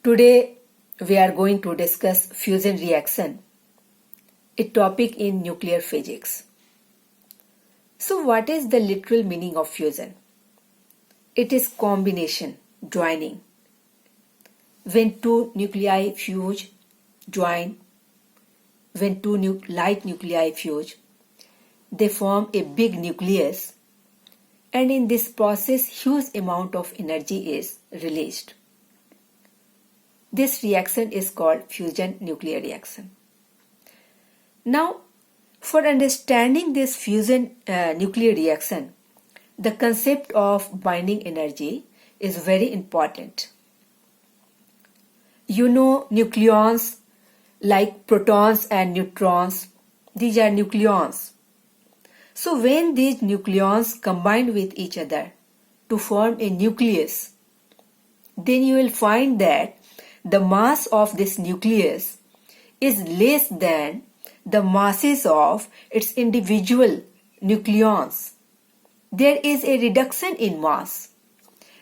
Today we are going to discuss fusion reaction, a topic in nuclear physics. So what is the literal meaning of fusion? It is combination, joining. When two nuclei fuse, join. When two light nuclei fuse, they form a big nucleus, and in this process huge amount of energy is released. This reaction is called fusion nuclear reaction. Now, for understanding this fusion nuclear reaction, the concept of binding energy is very important. You know nucleons like protons and neutrons, these are nucleons. So when these nucleons combine with each other to form a nucleus, then you will find that the mass of this nucleus is less than the masses of its individual nucleons. There is a reduction in mass,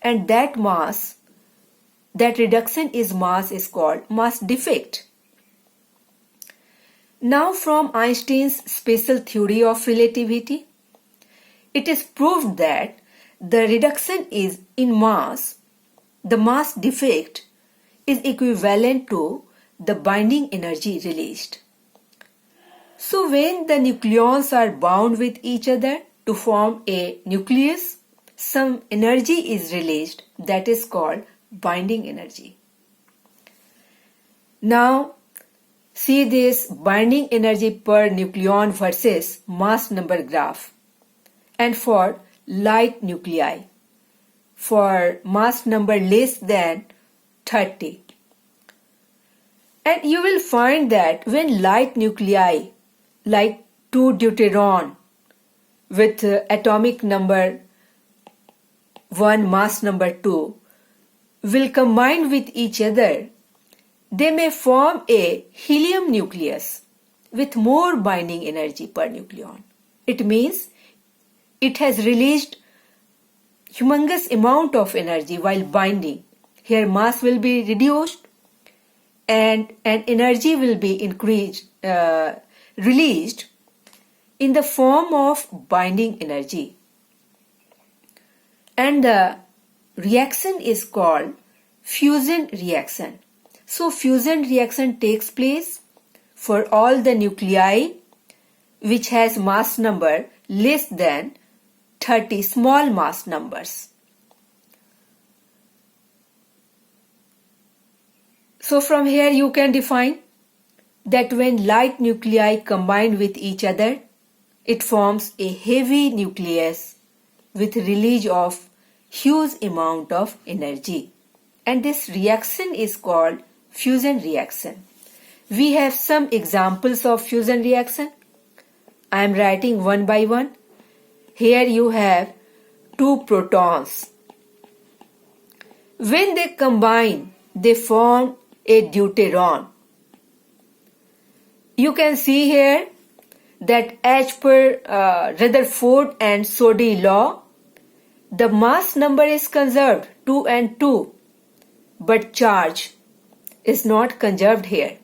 and that reduction in mass is called mass defect. Now, from Einstein's special theory of relativity, it is proved that the reduction is in mass, the mass defect, is equivalent to the binding energy released. So when the nucleons are bound with each other to form a nucleus, some energy is released that is called binding energy. Now see this binding energy per nucleon versus mass number graph, and for light nuclei, for mass number less than 30. And you will find that when light nuclei like 2 deuteron with atomic number 1, mass number 2 will combine with each other, they may form a helium nucleus with more binding energy per nucleon. It means it has released humongous amount of energy while binding. Here mass will be reduced and energy will be released in the form of binding energy. And the reaction is called fusion reaction. So fusion reaction takes place for all the nuclei which has mass number less than 30 small mass numbers. So from here you can define that when light nuclei combine with each other, it forms a heavy nucleus with release of huge amount of energy. And this reaction is called fusion reaction. We have some examples of fusion reaction. I am writing one by one. Here you have two protons. When they combine, they form a deuteron. You can see here that as per Rutherford and Soddy law, the mass number is conserved 2 and 2, but charge is not conserved here.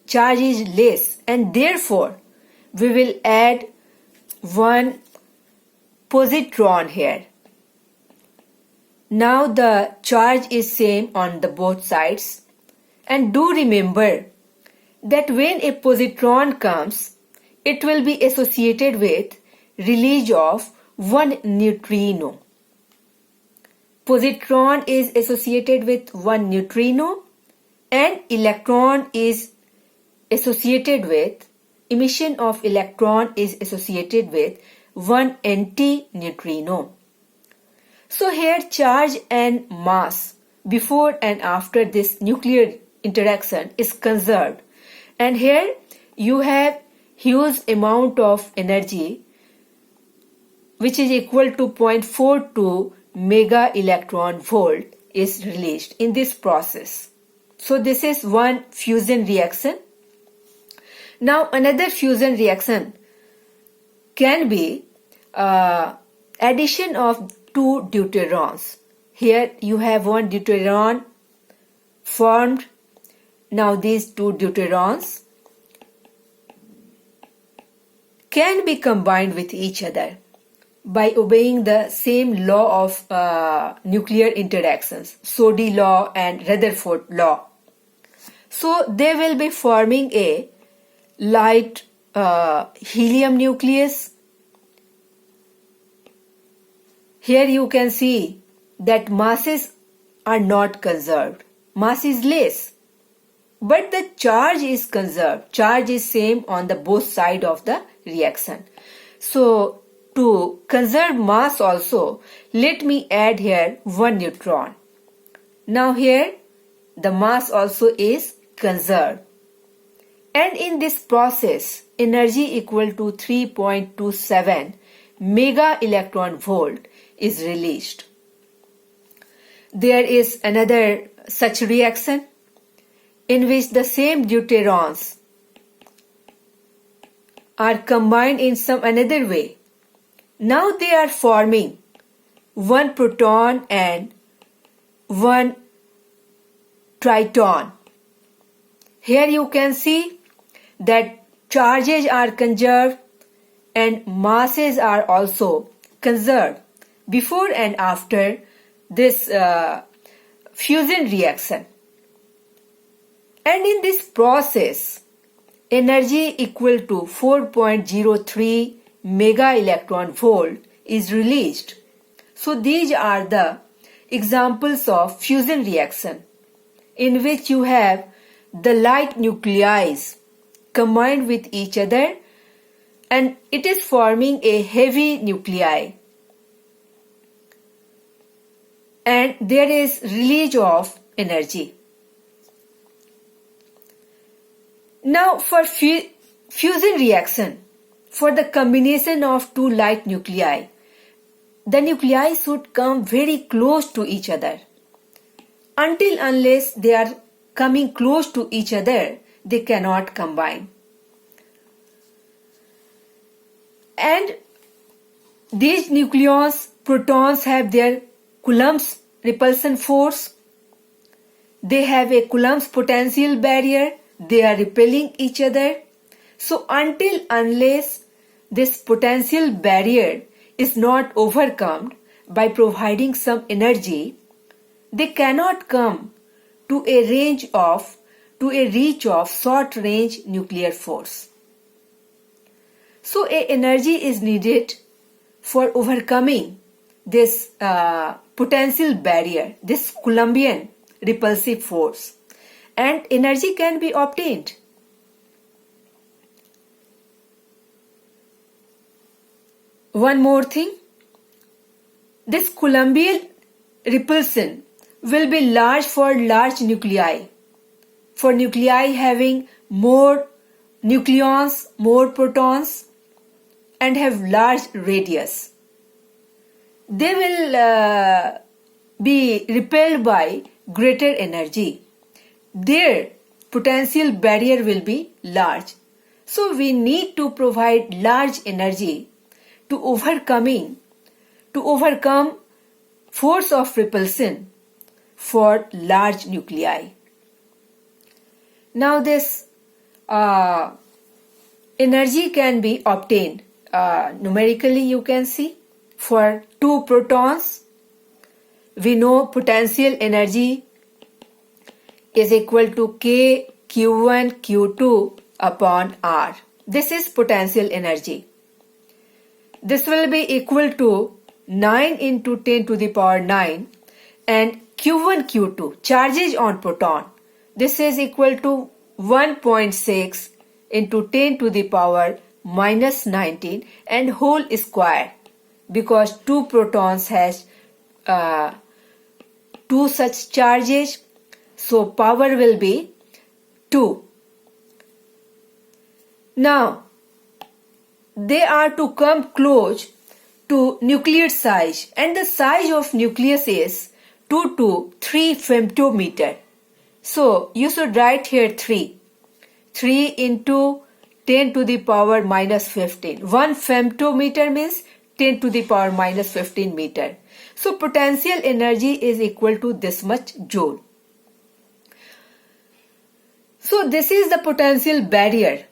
Charge is less, and therefore we will add one positron here. Now the charge is same on the both sides, and do remember that when a positron comes, it will be associated with release of one neutrino. Positron is associated with one neutrino, and electron is associated with emission of electron is associated with one anti-neutrino. So here charge and mass before and after this nuclear interaction is conserved, and here you have huge amount of energy which is equal to 0.42 mega electron volt is released in this process. So this is one fusion reaction. Now another fusion reaction can be addition of two deuterons. Here you have one deuteron formed. Now these two deuterons can be combined with each other by obeying the same law of nuclear interactions, Soddy law and Rutherford law. So they will be forming a light helium nucleus. Here you can see that masses are not conserved. Mass is less, but the charge is conserved. Charge is same on the both side of the reaction. So to conserve mass also, let me add here one neutron. Now here the mass also is conserved. And in this process, energy equal to 3.27 mega electron volt is released. There is another such reaction in which the same deuterons are combined in some another way. Now they are forming one proton and one triton. Here you can see that charges are conserved and masses are also conserved before and after this fusion reaction. And in this process, energy equal to 4.03 mega electron volt is released. So these are the examples of fusion reaction in which you have the light nuclei combined with each other and it is forming a heavy nuclei. And there is release of energy. Now for fusion reaction, for the combination of two light nuclei, the nuclei should come very close to each other. Until unless they are coming close to each other, they cannot combine. And these nucleons, protons have their Coulomb's repulsion force. They have a Coulomb's potential barrier. They are repelling each other. So until unless this potential barrier is not overcome by providing some energy, they cannot come to a reach of short range nuclear force. So a energy is needed for overcoming this potential barrier, this Coulombian repulsive force, and energy can be obtained. One more thing, this Coulombian repulsion will be large for large nuclei, for nuclei having more nucleons, more protons, and have large radius. They will be repelled by greater energy. Their potential barrier will be large. So we need to provide large energy to overcome force of repulsion for large nuclei. Now this energy can be obtained numerically. You can see for two protons, we know potential energy is equal to K Q1 Q2 upon R. This is potential energy. This will be equal to 9 into 10 to the power 9, and Q1 Q2 charges on proton. This is equal to 1.6 into 10 to the power minus 19 and whole square, because two protons has two such charges, so power will be 2. Now they are to come close to nuclear size, and the size of nucleus is 2 to 3 femtometer. So you should write here 3 into 10 to the power minus 15. 1 femtometer means 10 to the power minus 15 meter. So potential energy is equal to this much joule. So this is the potential barrier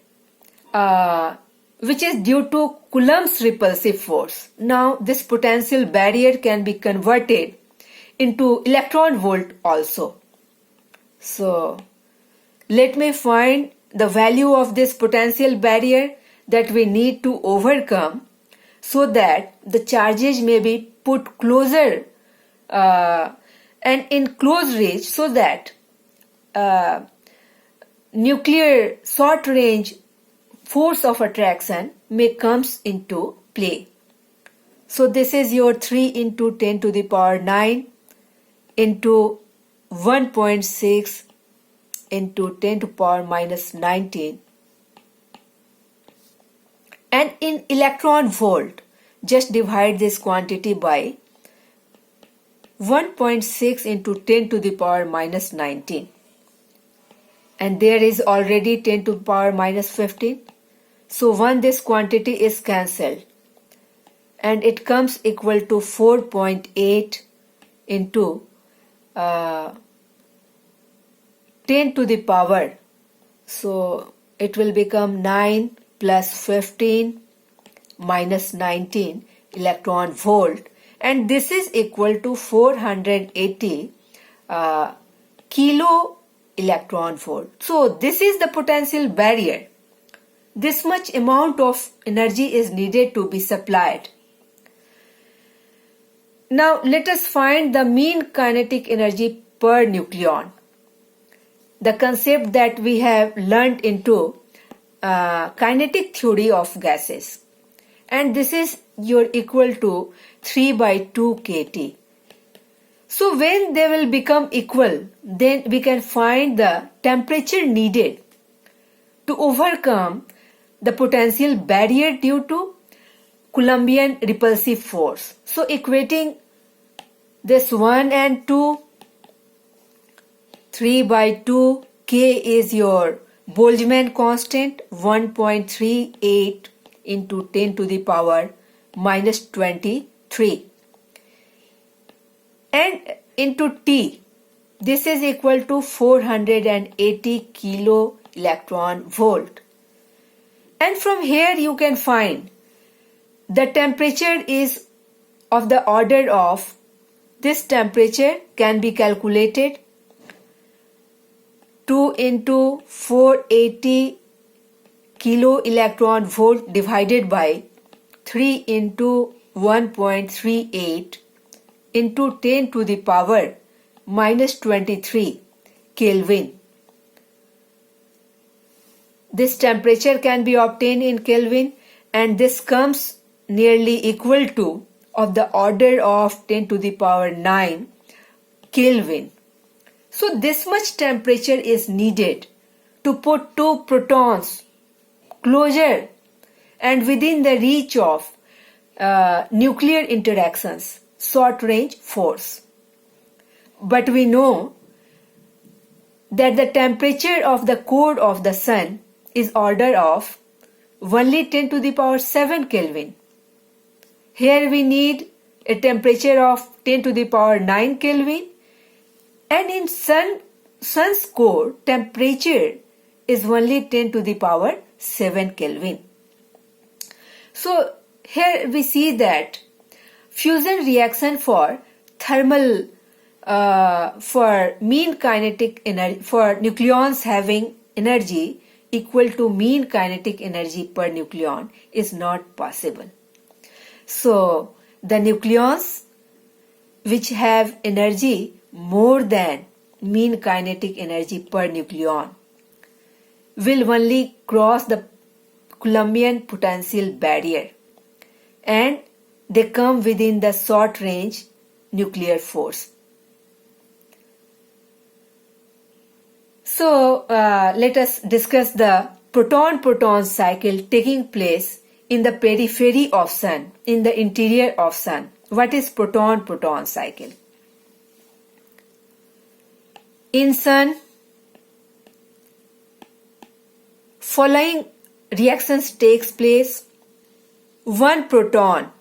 which is due to Coulomb's repulsive force. Now this potential barrier can be converted into electron volt also. So let me find the value of this potential barrier that we need to overcome so that the charges may be put closer and in close range, so that nuclear short range force of attraction may comes into play. So this is your 3 into 10 to the power 9 into 1.6 into 10 to the power minus 19. And in electron volt, just divide this quantity by 1.6 into 10 to the power minus 19. And there is already 10 to the power minus 15. So this quantity is cancelled. And it comes equal to 4.8 into 10 to the power. So it will become 9 plus 15 minus 19 electron volt. And this is equal to 480 kilo electron volt. So this is the potential barrier. This much amount of energy is needed to be supplied. Now let us find the mean kinetic energy per nucleon. The concept that we have learnt into kinetic theory of gases. And this is your equal to 3 by 2 kT. So when they will become equal, then we can find the temperature needed to overcome the potential barrier due to Coulombian repulsive force. So equating this 1 and 2, 3 by 2, K is your Boltzmann constant, 1.38 into 10 to the power minus 23. And into T, this is equal to 480 kilo electron volt. And from here you can find the temperature is of the order of, this temperature can be calculated 2 into 480 kilo electron volt divided by 3 into 1.38 into 10 to the power minus 23 Kelvin. This temperature can be obtained in Kelvin, and this comes nearly equal to of the order of 10 to the power 9 Kelvin. So this much temperature is needed to put two protons closer and within the reach of nuclear interactions, short range force. But we know that the temperature of the core of the sun is order of only 10 to the power 7 Kelvin. Here we need a temperature of 10 to the power 9 Kelvin, and in sun's core temperature is only 10 to the power 7 Kelvin. So here we see that fusion reaction for thermal for mean kinetic energy for nucleons having energy equal to mean kinetic energy per nucleon is not possible. So the nucleons which have energy more than mean kinetic energy per nucleon will only cross the Coulombian potential barrier, and they come within the short range nuclear force. So let us discuss the proton-proton cycle taking place in the periphery of Sun, in the interior of Sun. What is proton-proton cycle? In Sun, following reactions takes place. One proton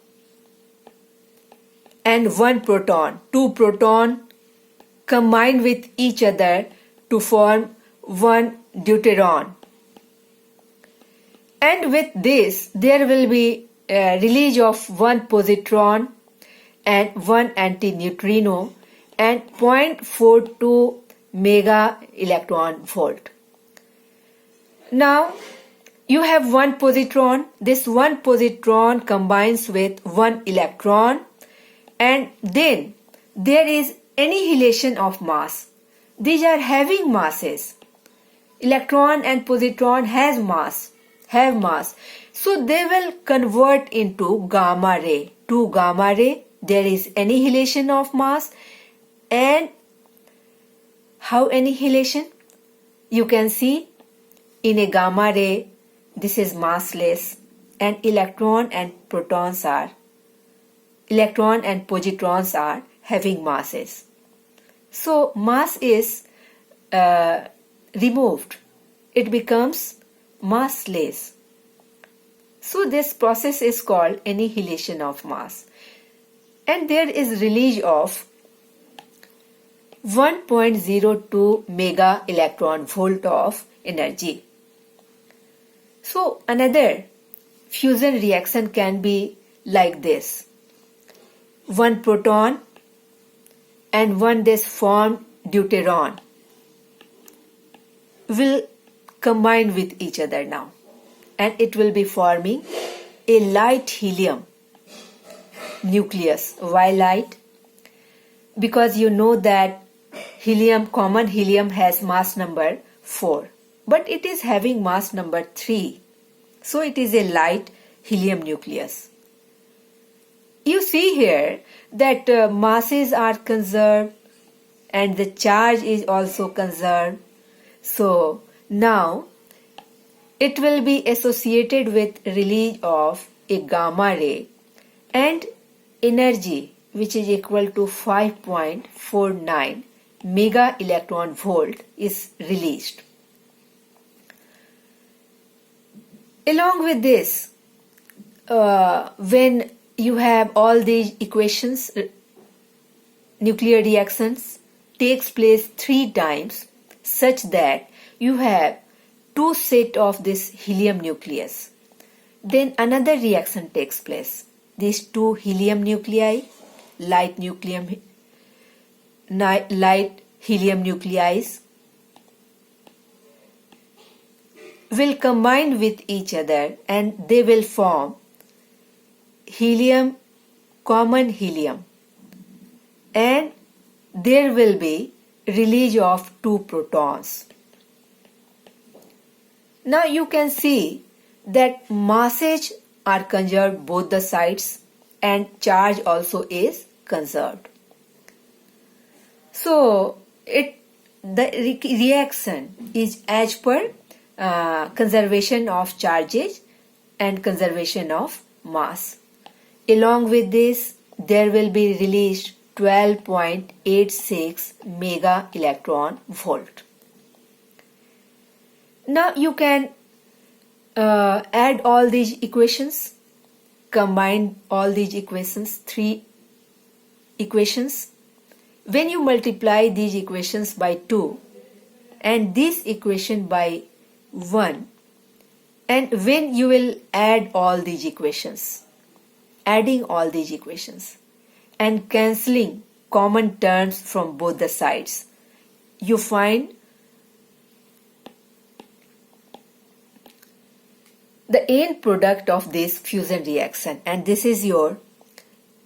and one proton, two proton combine with each other to form one deuteron. And with this, there will be a release of one positron and one antineutrino and 0.42 mega electron volt. Now, you have one positron. This one positron combines with one electron, and then there is annihilation of mass. These are having masses. Electron and positron have mass. So they will convert into gamma ray. To gamma ray, there is annihilation of mass. And how annihilation? You can see in a gamma ray, this is massless, and electron and positrons are having masses. So mass is removed. It becomes massless. So this process is called annihilation of mass. And there is release of 1.02 mega electron volt of energy. So another fusion reaction can be like this. One proton and one this formed deuteron will combine with each other now, and it will be forming a light helium nucleus. Why light? Because you know that common helium has mass number 4, but it is having mass number 3. So it is a light helium nucleus. You see here that masses are conserved and the charge is also conserved. So now it will be associated with release of a gamma ray and energy which is equal to 5.49 mega electron volt is released. Along with this, when you have all these equations, nuclear reactions takes place 3 times such that you have 2 sets of this helium nucleus. Then another reaction takes place. These 2 helium nuclei, light helium nuclei will combine with each other and they will form common helium, and there will be release of 2 protons. Now you can see that masses are conserved both the sides and charge also is conserved. So the reaction is as per conservation of charges and conservation of mass. Along with this, there will be released 12.86 mega electron volt. Now you can add all these equations, combine all these equations, 3 equations. When you multiply these equations by 2 and this equation by 1, and when you will add all these equations, adding all these equations and cancelling common terms from both the sides, you find the end product of this fusion reaction, and this is your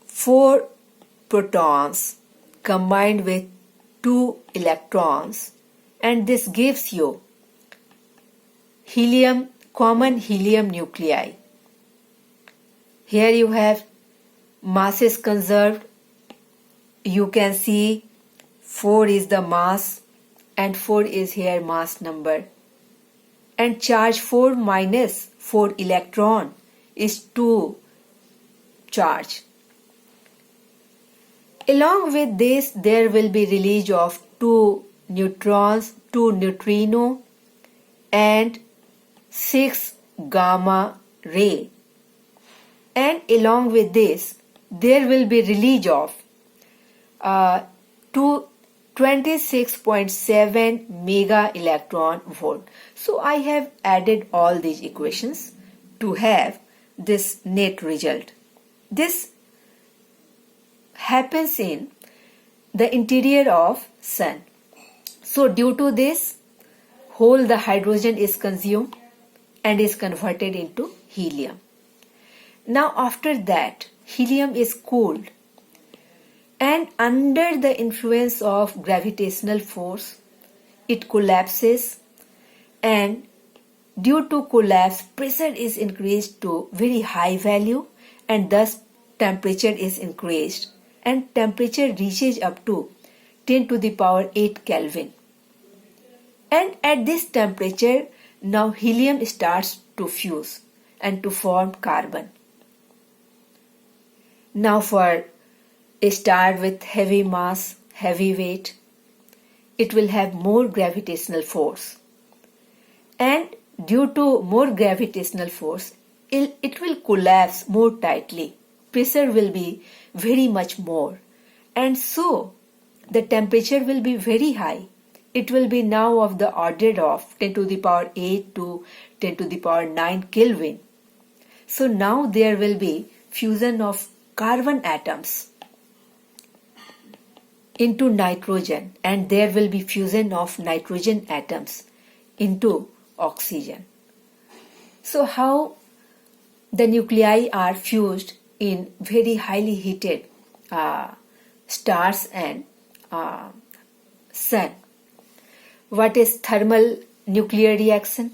4 protons combined with 2 electrons, and this gives you common helium nuclei. Here you have masses conserved. You can see 4 is the mass and 4 is here mass number, and charge 4 minus 4 electron is 2 charge. Along with this, there will be release of 2 neutrons, 2 neutrino and 6 gamma ray. And along with this, there will be release of 12 26.7 mega electron volt. So I have added all these equations to have this net result. This happens in the interior of sun. So due to this, whole the hydrogen is consumed and is converted into helium. Now after that, helium is cooled, and under the influence of gravitational force, it collapses, and due to collapse, pressure is increased to very high value, and thus temperature is increased, and temperature reaches up to 10 to the power 8 Kelvin. And at this temperature, now helium starts to fuse and to form carbon. Now for a star with heavy mass, heavy weight, it will have more gravitational force. And due to more gravitational force, it will collapse more tightly. Pressure will be very much more. And so the temperature will be very high. It will be now of the order of 10 to the power 8 to 10 to the power 9 Kelvin. So now there will be fusion of carbon atoms into nitrogen, and there will be fusion of nitrogen atoms into oxygen. So how the nuclei are fused in very highly heated stars and sun. What is thermal nuclear reaction?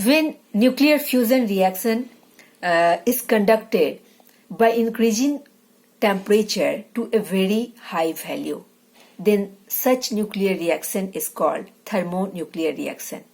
When nuclear fusion reaction is conducted by increasing temperature to a very high value, then such nuclear reaction is called thermonuclear reaction.